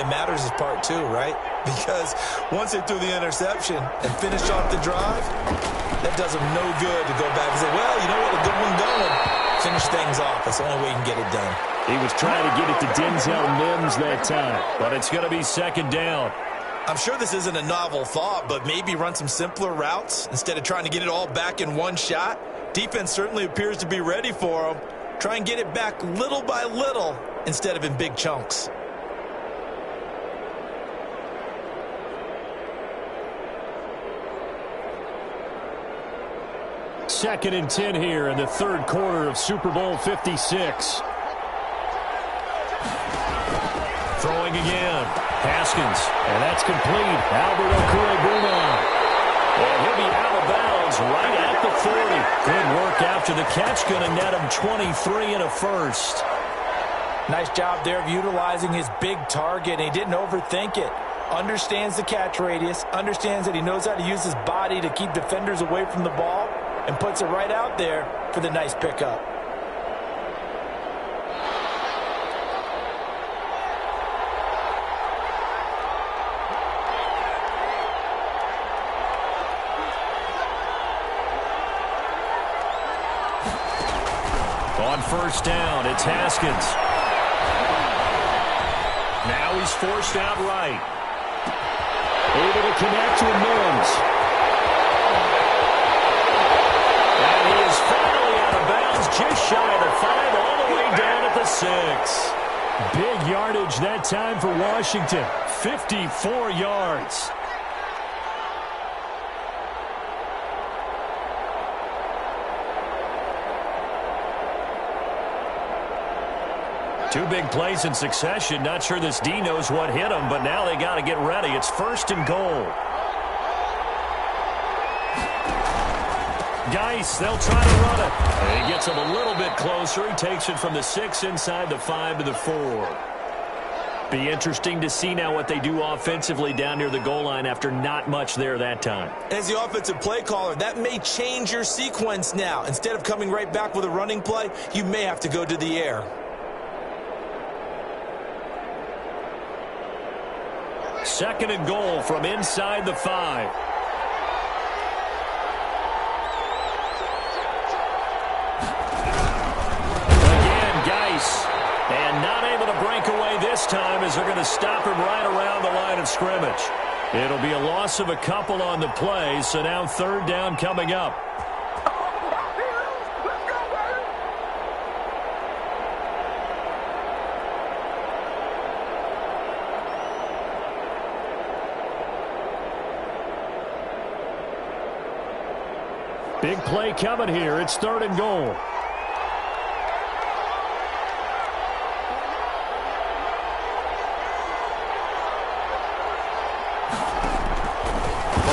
It matters is part two, right? Because once they threw the interception and finished off the drive, that does them no good to go back and say, well, you know what, a good one going. Finish things off. That's the only way you can get it done. He was trying to get it to Denzel Mims that time, but it's going to be second down. I'm sure this isn't a novel thought, but maybe run some simpler routes instead of trying to get it all back in one shot. Defense certainly appears to be ready for them. Try and get it back little by little instead of in big chunks. Second and 10 here in the third quarter of Super Bowl 56. Throwing again. Haskins. And that's complete. Albert Okwuegbunam. And he'll be out of bounds right at the 40. Good work after the catch. Going to net him 23 and a first. Nice job there of utilizing his big target. He didn't overthink it. Understands the catch radius. Understands that he knows how to use his body to keep defenders away from the ball. And puts it right out there for the nice pickup. On first down, it's Haskins. Now he's forced out right. Able to connect with Mims. And he is finally out of bounds, just shy of the 5, all the way down at the 6. Big yardage that time for Washington, 54 yards. Two big plays in succession. Not sure this D knows what hit him, but now they got to get ready. It's first and goal. Geis, they'll try to run it. And he gets him a little bit closer. He takes it from the 6 inside the 5 to the 4. Be interesting to see now what they do offensively down near the goal line after not much there that time. As the offensive play caller, that may change your sequence now. Instead of coming right back with a running play, you may have to go to the air. Second and goal from inside the 5. And not able to break away this time as they're going to stop him right around the line of scrimmage. It'll be a loss of a couple on the play, so now third down coming up. Big play coming here. It's third and goal.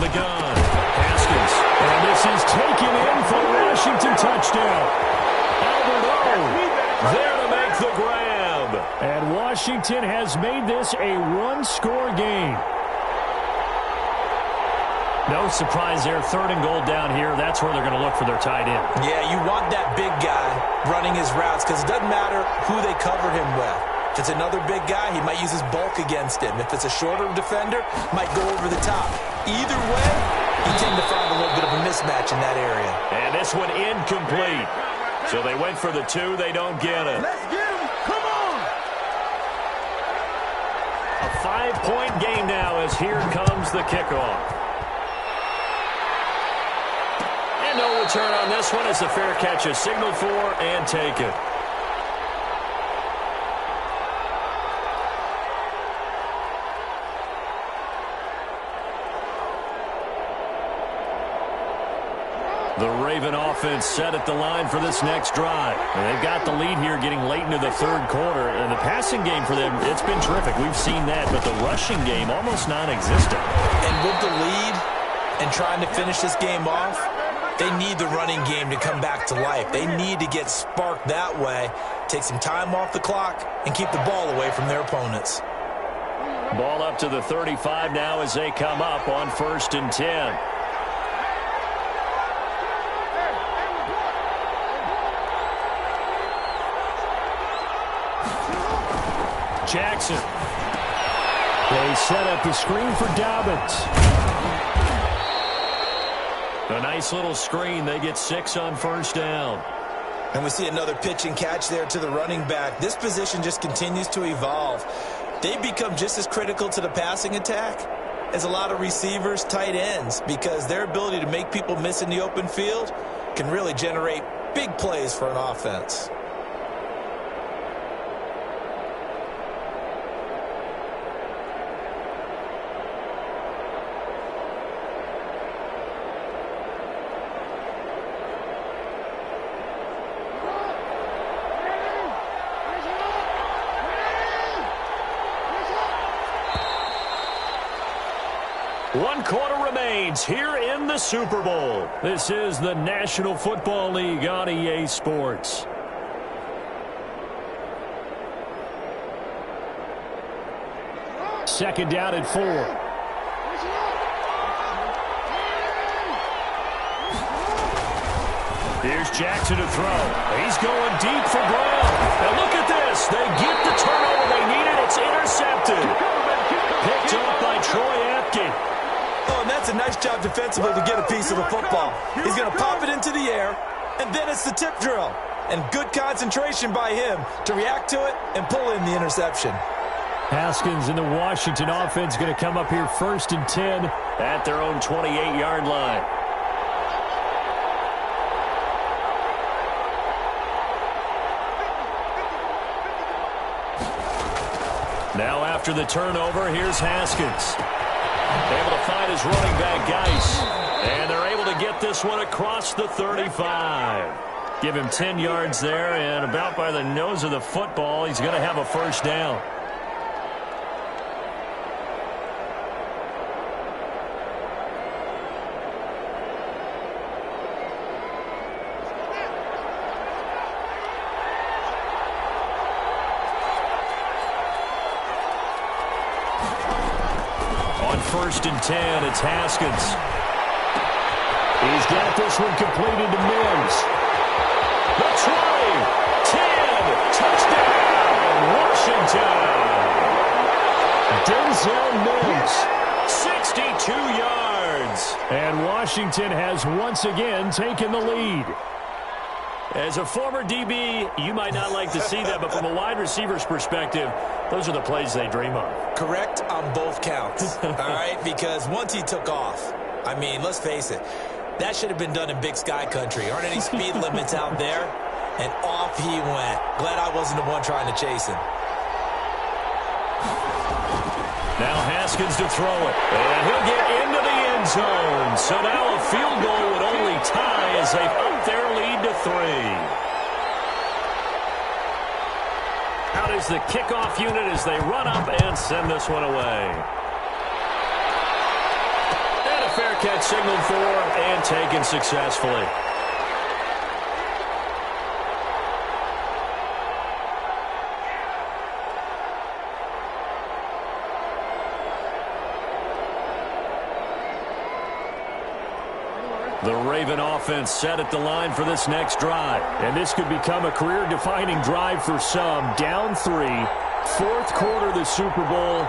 The gun. Haskins. And this is taken in for a Washington touchdown. Albert O there to make the grab. And Washington has made this a one-score game. No surprise there. Third and goal down here. That's where they're going to look for their tight end. Yeah, you want that big guy running his routes because it doesn't matter who they cover him with. If it's another big guy, he might use his bulk against him. If it's a shorter defender, might go over the top. Either way, you tend to find a little bit of a mismatch in that area. And this one incomplete. So they went for the 2. They don't get it. Let's get him. Come on. A 5-point game now as here comes the kickoff. And no return on this one. It's a fair catch, a signal for, and take it. The Raven offense set at the line for this next drive. And they've got the lead here getting late into the third quarter. And the passing game for them, it's been terrific. We've seen that. But the rushing game, almost non-existent. And with the lead and trying to finish this game off, they need the running game to come back to life. They need to get sparked that way, take some time off the clock, and keep the ball away from their opponents. Ball up to the 35 now as they come up on first and 10. Jackson. They set up the screen for Dobbins. A nice little screen. They get 6 on first down. And we see another pitch and catch there to the running back. This position just continues to evolve. They become just as critical to the passing attack as a lot of receivers, tight ends, because their ability to make people miss in the open field can really generate big plays for an offense. One quarter remains here in the Super Bowl. This is the National Football League on EA Sports. Second down and 4. Here's Jackson to throw. He's going deep for Brown. And look at this. They get the turnover they needed. It's intercepted. Picked up by Troy Apke. Oh, and that's a nice job defensively to get a piece of the football. He's going to pop it into the air, and then it's the tip drill. And good concentration by him to react to it and pull in the interception. Haskins and the Washington offense going to come up here 1st and 10 at their own 28-yard line. Now after the turnover, here's Haskins. Able to find his running back, Geis. And they're able to get this one across the 35. Give him 10 yards there, and about by the nose of the football, he's going to have a first down. On 1st and 10, it's Haskins. He's got this one completed to Mims. The 20, 10, touchdown, Washington. Denzel Mims, 62 yards. And Washington has once again taken the lead. As a former DB, you might not like to see that, but from a wide receiver's perspective, those are the plays they dream of. Correct on both counts, all right? Because once he took off, I mean, let's face it, that should have been done in Big Sky country. Aren't any speed limits out there? And off he went. Glad I wasn't the one trying to chase him. Now Haskins to throw it. And he'll get into the end zone. So now a field goal would only tie as they've upped their lead to 3. Out is the kickoff unit as they run up and send this one away. And a fair catch signaled for and taken successfully. The Raven offense set at the line for this next drive. And this could become a career-defining drive for some. Down 3, 4th quarter of the Super Bowl.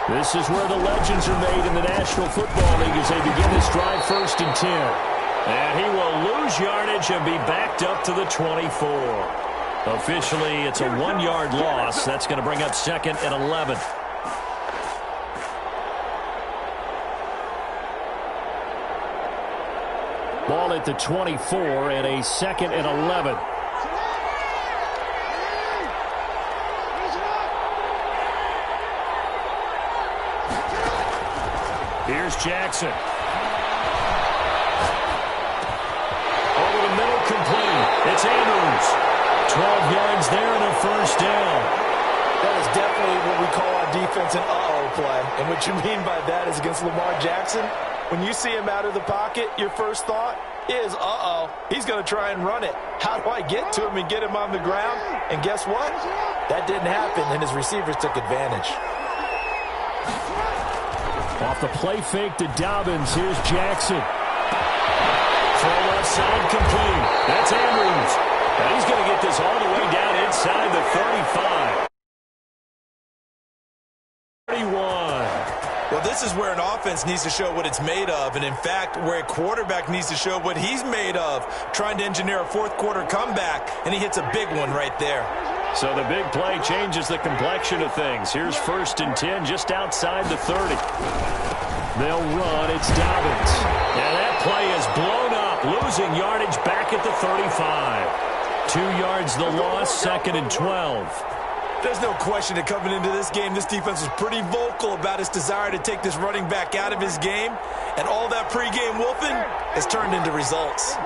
This is where the legends are made in the National Football League as they begin this drive 1st and 10. And he will lose yardage and be backed up to the 24. Officially, it's a 1-yard loss. That's going to bring up 2nd and 11. Ball at the 24 and a 2nd and 11. Here's Jackson. Over the middle, complete. It's Andrews. 12 yards there and a first down. That is definitely what we call our defense an uh-oh play. And what you mean by that is against Lamar Jackson, when you see him out of the pocket, your first thought is, uh-oh, he's going to try and run it. How do I get to him and get him on the ground? And guess what? That didn't happen, and his receivers took advantage. Off the play fake to Dobbins, here's Jackson. Throw left side complete. That's Andrews. And he's going to get this all the way down inside the 35. 31. Well, this is where an offense needs to show what it's made of, and in fact, where a quarterback needs to show what he's made of, trying to engineer a fourth-quarter comeback, and he hits a big one right there. So the big play changes the complexion of things. Here's 1st and 10 just outside the 30. They'll run. It's Dobbins. And that play is blown up, losing yardage back at the 35. 2 yards the loss, 2nd and 12. There's no question that coming into this game, this defense was pretty vocal about its desire to take this running back out of his game. And all that pregame wolfing has turned into results.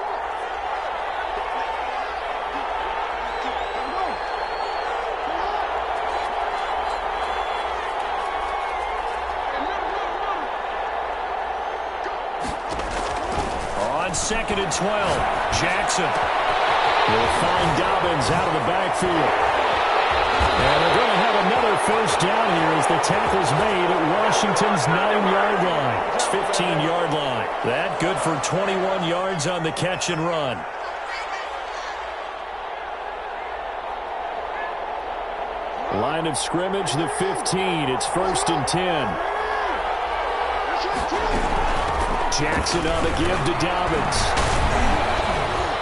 On 2nd and 12, Jackson will find Dobbins out of the backfield. And they're going to have another first down here as the tackle's made at Washington's 9-yard line. It's 15-yard line. That good for 21 yards on the catch and run. Line of scrimmage, the 15. It's 1st and 10. Jackson on the give to Dobbins.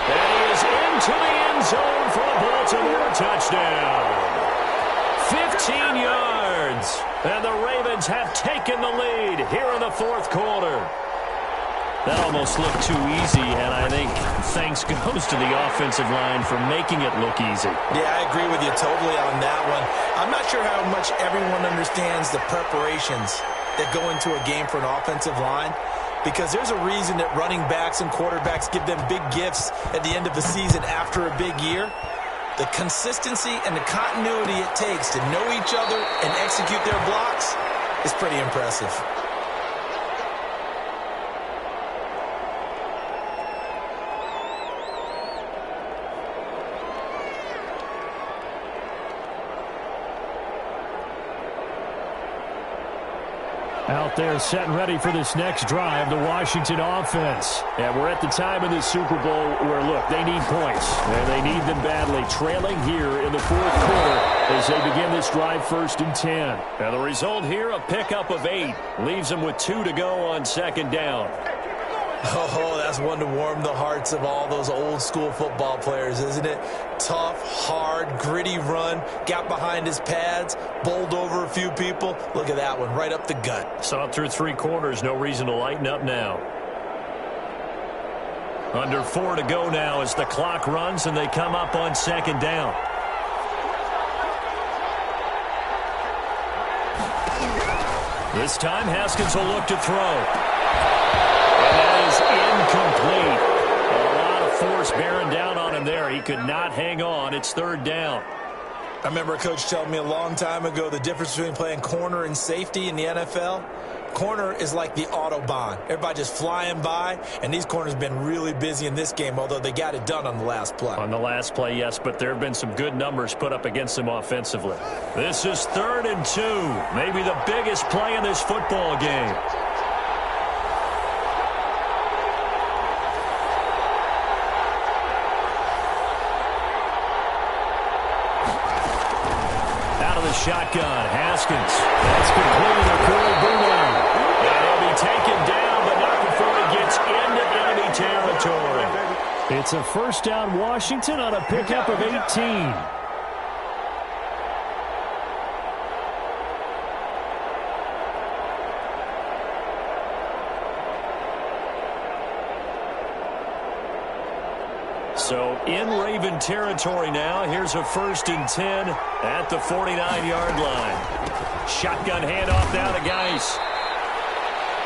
And he is into the end zone for a Baltimore touchdown. 15 yards. And the Ravens have taken the lead here in the 4th quarter. That almost looked too easy, and I think thanks goes to the offensive line for making it look easy. Yeah, I agree with you totally on that one. I'm not sure how much everyone understands the preparations that go into a game for an offensive line, because there's a reason that running backs and quarterbacks give them big gifts at the end of the season after a big year. The consistency and the continuity it takes to know each other and execute their blocks is pretty impressive. Out there set and ready for this next drive, the Washington offense. And we're at the time in the Super Bowl where, look, they need points. And they need them badly, trailing here in the 4th quarter as they begin this drive 1st and 10. And the result here, a pickup of 8. Leaves them with 2 to go on 2nd down. Oh, that's one to warm the hearts of all those old-school football players, isn't it? Tough, hard, gritty run, got behind his pads, bowled over a few people. Look at that one, right up the gut. Saw it through 3 quarters, no reason to lighten up now. Under 4 to go now as the clock runs and they come up on 2nd down. This time, Haskins will look to throw. Incomplete. A lot of force bearing down on him there. He could not hang on. It's 3rd down. I remember a coach telling me a long time ago the difference between playing corner and safety in the NFL. Corner is like the Autobahn. Everybody just flying by, and these corners have been really busy in this game, although they got it done on the last play. On the last play, yes, but there have been some good numbers put up against them offensively. This is 3rd and 2. Maybe the biggest play in this football game. Shotgun, Haskins. That's complete to Corey Boomer. And he'll be taken down, but not before he gets into enemy territory. It's a 1st down Washington on a pickup of 18. So in Raven territory now. Here's a 1st and 10 at the 49-yard line. Shotgun handoff now to Geis.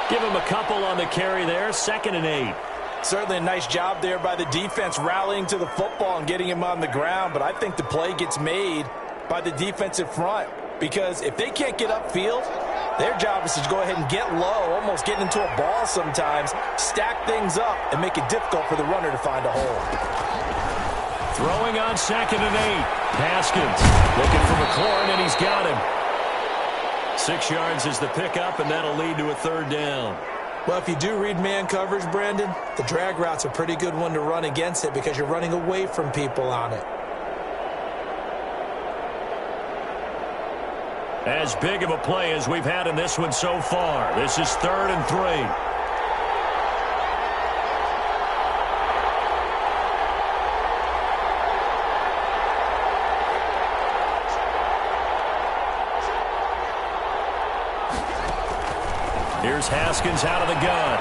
Give him a couple on the carry there. 2nd and 8. Certainly a nice job there by the defense rallying to the football and getting him on the ground. But I think the play gets made by the defensive front, because if they can't get upfield, their job is to go ahead and get low, almost get into a ball sometimes, stack things up, and make it difficult for the runner to find a hole. Throwing on 2nd and 8. Haskins looking for McLaurin, and he's got him. 6 yards is the pickup, and that'll lead to a 3rd down. Well, if you do read man coverage, Brandon, the drag route's a pretty good one to run against it because you're running away from people on it. As big of a play as we've had in this one so far. This is 3rd and 3. Here's Haskins out of the gun.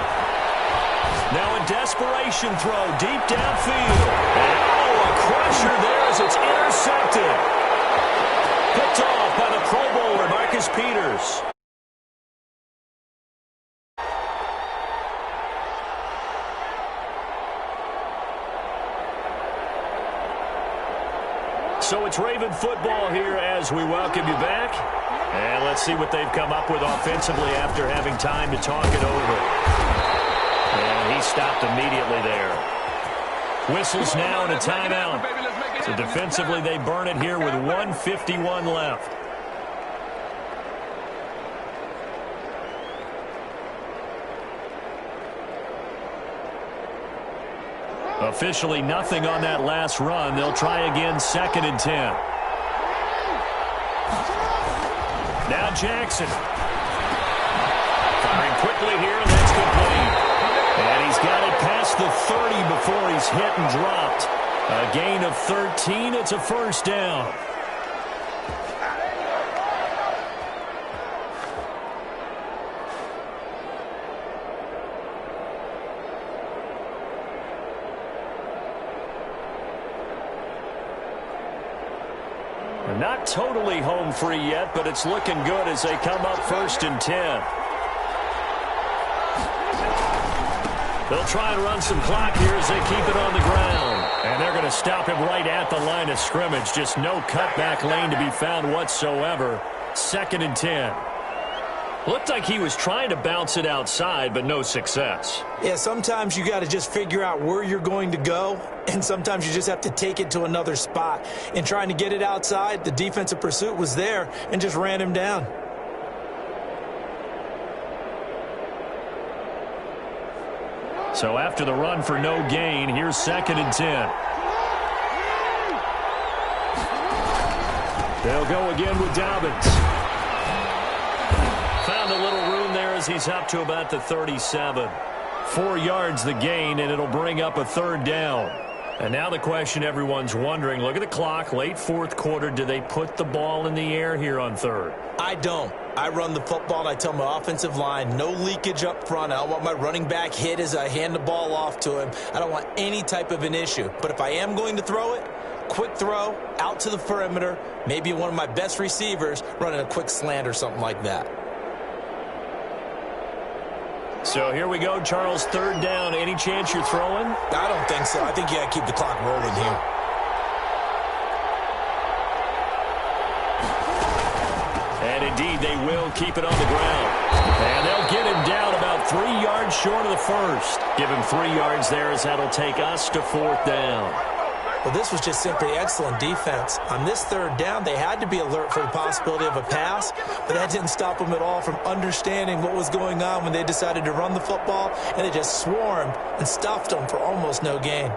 Now a desperation throw deep downfield. And a crusher there as it's intercepted. Picked off by the Pro Bowler, Marcus Peters. So it's Raven football here as we welcome you back. And let's see what they've come up with offensively after having time to talk it over. And he stopped immediately there. Whistles now and a timeout. So defensively they burn it here with 1:51 left. Officially nothing on that last run. They'll try again 2nd and 10. Now Jackson. Firing quickly here, and that's complete. And he's got it past the 30 before he's hit and dropped. A gain of 13. It's a 1st down. Not totally home free yet, but it's looking good as they come up 1st and 10. They'll try and run some clock here as they keep it on the ground. And they're going to stop him right at the line of scrimmage. Just no cutback lane to be found whatsoever. 2nd and 10. Looked like he was trying to bounce it outside, but no success. Yeah, sometimes you got to just figure out where you're going to go, and sometimes you just have to take it to another spot. In trying to get it outside, the defensive pursuit was there and just ran him down. So after the run for no gain, here's 2nd and 10. They'll go again with Dobbins. Found a little room there as he's up to about the 37. 4 yards the gain, and it'll bring up a 3rd down. And now the question everyone's wondering, look at the clock, late 4th quarter, do they put the ball in the air here on 3rd? I don't. I run the football, and I tell my offensive line, no leakage up front. I don't want my running back hit as I hand the ball off to him. I don't want any type of an issue. But if I am going to throw it, quick throw, out to the perimeter, maybe one of my best receivers running a quick slant or something like that. So here we go, Charles, 3rd down. Any chance you're throwing? I don't think so. I think you got to keep the clock rolling here. And indeed, they will keep it on the ground. And they'll get him down about 3 yards short of the 1st. Give him 3 yards there as that'll take us to 4th down. Well, this was just simply excellent defense. On this 3rd down, they had to be alert for the possibility of a pass, but that didn't stop them at all from understanding what was going on when they decided to run the football, and they just swarmed and stuffed them for almost no gain.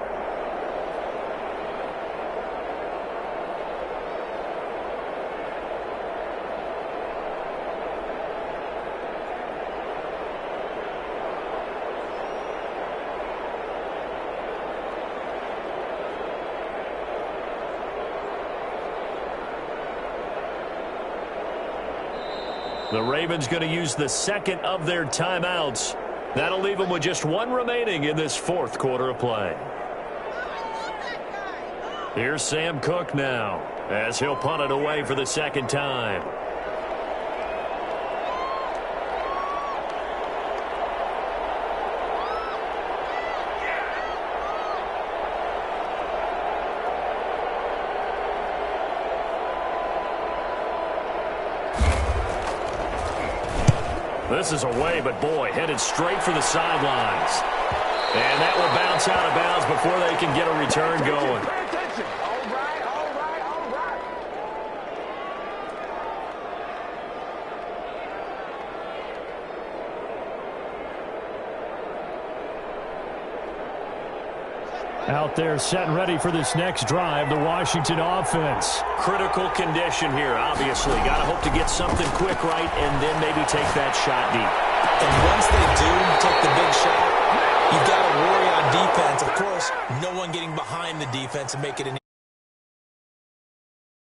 The Ravens going to use the 2nd of their timeouts. That'll leave them with just 1 remaining in this 4th quarter of play. Here's Sam Cook now as he'll punt it away for the 2nd time. This is away, but boy, headed straight for the sidelines. And that will bounce out of bounds before they can get a return going. Pay attention. All right, all right, all right. Out there set and ready for this next drive, the Washington offense. Critical condition here, obviously. Got to hope to get something quick right and then maybe take that shot deep. And once they do take the big shot, you've got to worry on defense. Of course, no one getting behind the defense and make it an